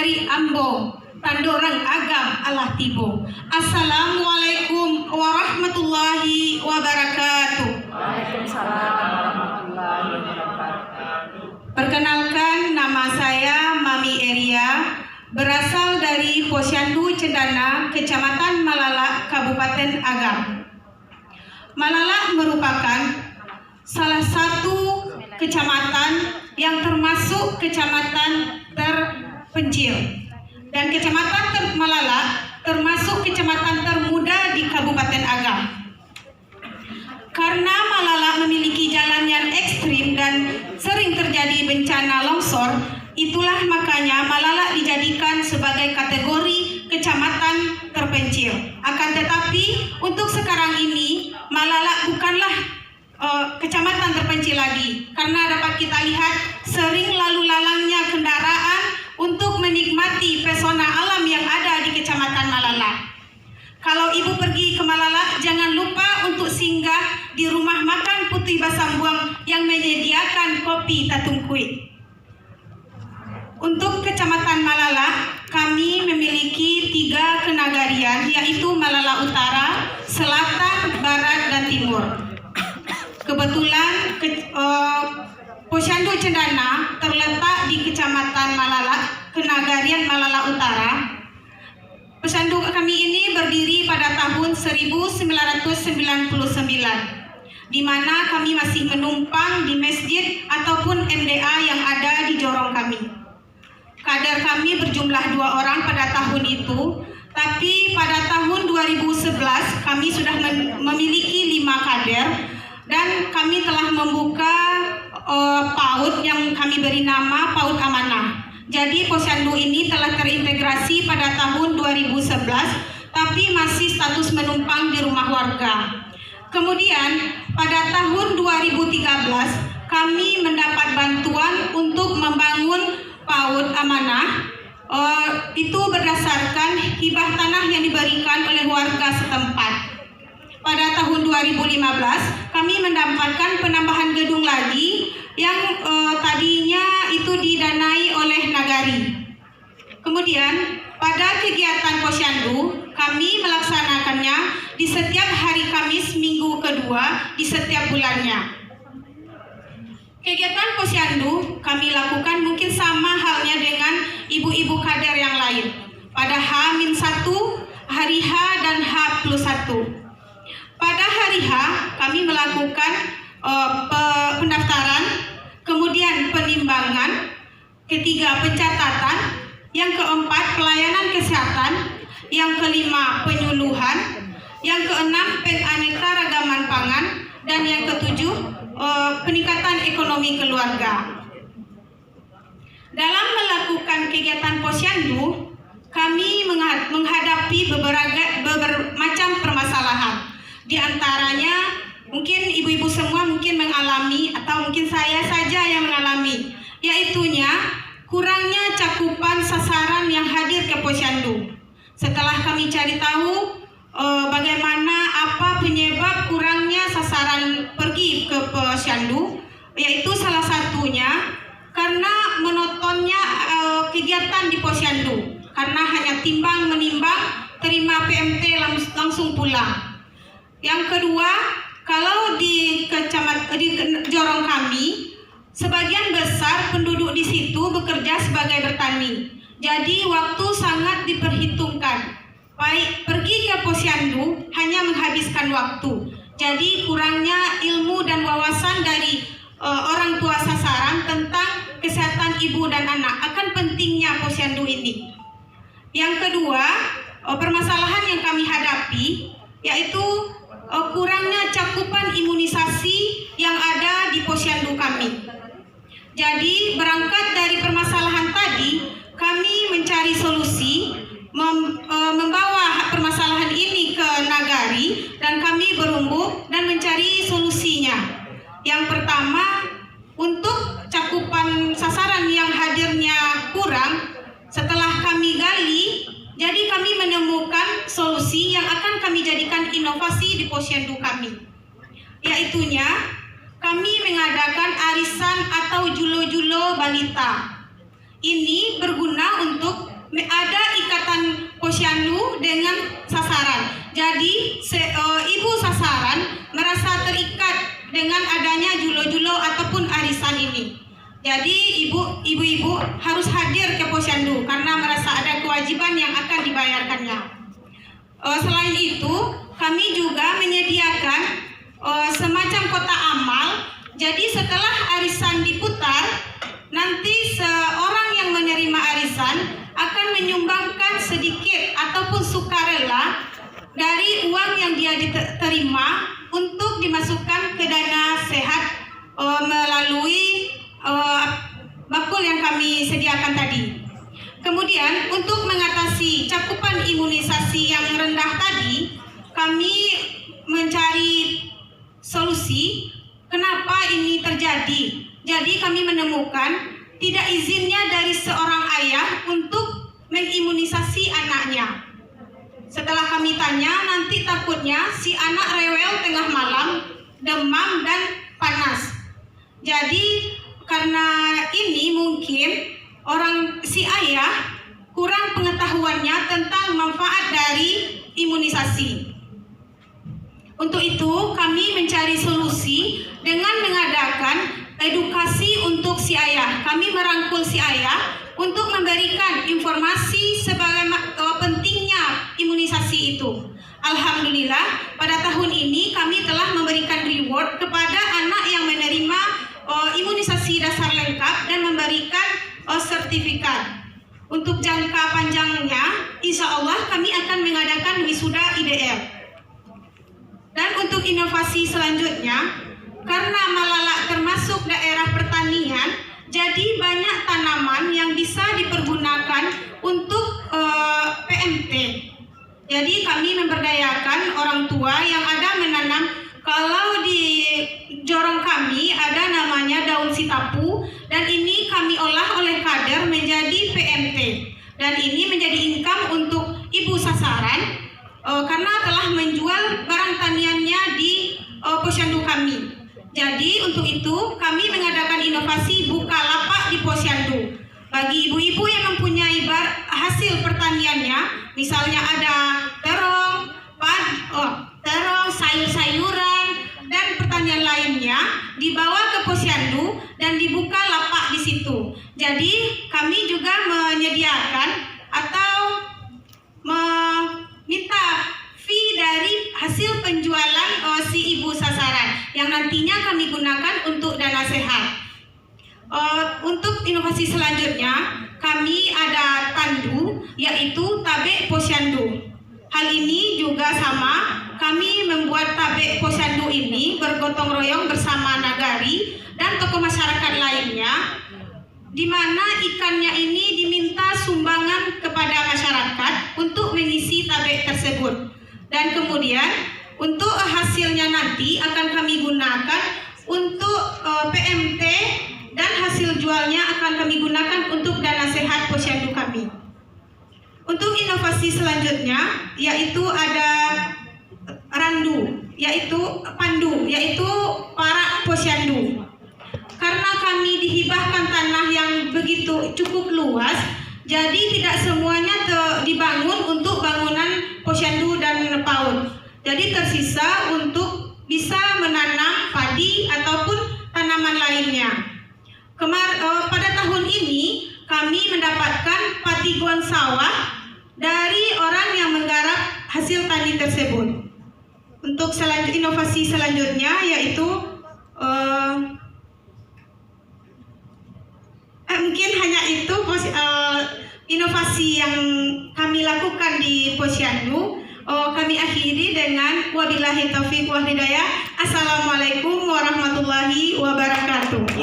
dari Ambo, Tandorang Agam Allah Tibo. Assalamualaikum warahmatullahi wabarakatuh. Waalaikumsalam warahmatullahi wabarakatuh. Perkenalkan, nama saya Mami Eria, berasal dari Posyandu Cendana, Kecamatan Malala, Kabupaten Agam. Malala merupakan salah satu kecamatan yang termasuk kecamatan terpencil, dan Kecamatan Malala termasuk kecamatan termuda di Kabupaten Agam. Karena Malala memiliki jalan yang ekstrim dan sering terjadi bencana longsor, itulah makanya Malala dijadikan sebagai kategori kecamatan terpencil. Akan tetapi untuk sekarang ini Malala bukanlah kecamatan terpencil lagi, karena dapat kita lihat sering lalu lalangnya kendaraan untuk menikmati pesona alam yang ada di Kecamatan Malala. Kalau ibu pergi ke Malala, jangan lupa untuk singgah di rumah makan Putri Basambuang yang menyediakan kopi Tatungkui. Untuk Kecamatan Malala, kami memiliki 3 kenagarian, yaitu Malala Utara, Selatan, Barat, dan Timur. Kebetulan Posyandu Cendana terletak di Kecamatan Malala, kenagarian Malala Utara. Posyandu kami ini berdiri pada tahun 1999, di mana kami masih menumpang di masjid ataupun MDA yang ada di jorong kami. Kader kami berjumlah 2 orang pada tahun itu, tapi pada tahun 2011 kami sudah memiliki 5 kader, dan kami telah membuka PAUD yang kami beri nama PAUD Amanah. Jadi Posyandu ini telah terintegrasi pada tahun 2011, tapi masih status menumpang di rumah warga. Kemudian pada tahun 2013 kami mendapat bantuan untuk membangun PAUD Amanah. Itu berdasarkan hibah tanah yang diberikan oleh warga setempat. Pada tahun 2015 kami mendapatkan penambahan gedung lagi yang tadinya itu didanai oleh Nagari. Kemudian pada kegiatan Posyandu kami melaksanakannya di setiap hari Kamis minggu kedua di setiap bulannya. Kegiatan Posyandu kami lakukan mungkin sama halnya dengan ibu-ibu kader yang lain. Pada H-1, hari H, dan H+1. Pada hari H kami melakukan pendaftaran, kemudian penimbangan, ketiga pencatatan, yang keempat pelayanan kesehatan, yang kelima penyuluhan, yang keenam penganekaragaman pangan, dan yang ketujuh peningkatan ekonomi keluarga. Dalam melakukan kegiatan Posyandu, kami menghadapi beberapa macam permasalahan. Di antaranya mungkin ibu-ibu semua mungkin mengalami, atau mungkin saya saja yang mengalami, yaitunya kurangnya cakupan sasaran yang hadir ke Posyandu. Setelah kami cari tahu bagaimana apa penyebab kurangnya sasaran pergi ke Posyandu, yaitu salah satunya karena monotonnya kegiatan di Posyandu, karena hanya timbang menimbang, terima PMT langsung pulang. Yang kedua, kalau di jorong kami, sebagian besar penduduk di situ bekerja sebagai bertani. Jadi waktu sangat diperhitungkan. Baik pergi ke Posyandu hanya menghabiskan waktu. Jadi kurangnya ilmu dan wawasan dari orang tua sasaran tentang kesehatan ibu dan anak, akan pentingnya Posyandu ini. Yang kedua, permasalahan yang kami hadapi yaitu kurangnya cakupan imunisasi yang ada di Posyandu kami. Jadi berangkat dari permasalahan tadi, kami mencari solusi, membawa permasalahan ini ke Nagari, dan kami berembuk dan mencari solusinya. Yang pertama, untuk cakupan sasaran yang hadirnya kurang, setelah kami gali, jadi kami menemukan solusi yang akan kami jadikan inovasi di Posyandu kami. Yaitunya, kami mengadakan arisan atau julo-julo balita. Ini berguna untuk Jadi ibu-ibu harus hadir ke posyandu karena merasa ada kewajiban yang akan dibayarkannya. Selain itu, kami juga menyediakan semacam kotak amal. Jadi setelah arisan diputar, nanti seorang yang menerima arisan akan menyumbangkan sedikit ataupun sukarela dari uang yang dia terima untuk dimasukkan ke dana sehat melalui bakul yang kami sediakan tadi. Kemudian untuk mengatasi cakupan imunisasi yang rendah tadi, kami mencari solusi kenapa ini terjadi. Jadi kami menemukan tidak izinnya dari seorang ayah untuk mengimunisasi anaknya. Setelah kami tanya, nanti takutnya si anak rewel tengah malam, demam dan panas. Jadi karena ini mungkin si ayah kurang pengetahuannya tentang manfaat dari imunisasi. Untuk itu kami mencari solusi dengan mengadakan edukasi untuk si ayah. Kami merangkul si ayah untuk memberikan informasi sebagai pentingnya imunisasi itu. Alhamdulillah pada tahun ini kami telah memberikan reward kepada anak yang menerima imunisasi dasar lengkap dan memberikan sertifikat. Untuk jangka panjangnya, insya Allah kami akan mengadakan wisuda IDL. Dan untuk inovasi selanjutnya, karena Malalak termasuk daerah pertanian, jadi banyak tanaman yang bisa dipergunakan untuk PMT. Jadi kami memberdayakan orang tua yang ada menanam. Kalau di jorong kami ada namanya daun sitapu, dan ini kami olah oleh kader menjadi PMT. Dan ini menjadi income untuk ibu sasaran karena telah menjual barang taniannya di posyandu kami. Jadi untuk itu kami mengadakan inovasi Bukalapak di posyandu. Bagi ibu-ibu yang mempunyai hasil pertaniannya, misalnya ada terong, sayur-sayuran dan pertanian lainnya, dibawa ke posyandu dan dibuka lapak di situ. Jadi kami juga menyediakan atau meminta fee dari hasil penjualan si ibu sasaran yang nantinya kami gunakan untuk dana sehat. Untuk inovasi selanjutnya, kami ada tandu, yaitu tabek posyandu. Hal ini juga sama, kami membuat tabek posyandu ini bergotong royong bersama nagari dan tokoh masyarakat lainnya, di mana ikannya ini diminta sumbangan kepada masyarakat untuk mengisi tabek tersebut. Dan kemudian untuk hasilnya nanti akan kami gunakan untuk PMT, dan hasil jualnya akan kami gunakan untuk dana sehat posyandu kami. Untuk inovasi selanjutnya yaitu ada randu, yaitu pandu, yaitu para posyandu. Karena kami dihibahkan tanah yang begitu cukup luas, jadi tidak semuanya dibangun untuk bangunan posyandu dan PAUD. Jadi tersisa untuk bisa menanam padi ataupun tanaman lainnya. Pada tahun ini kami mendapatkan patiguan sawah dari orang yang menggarap hasil tani tersebut. Untuk inovasi selanjutnya yaitu mungkin hanya itu inovasi yang kami lakukan di posyandu. Kami akhiri dengan wabillahi taufiq wal hidayah. Assalamualaikum warahmatullahi wabarakatuh.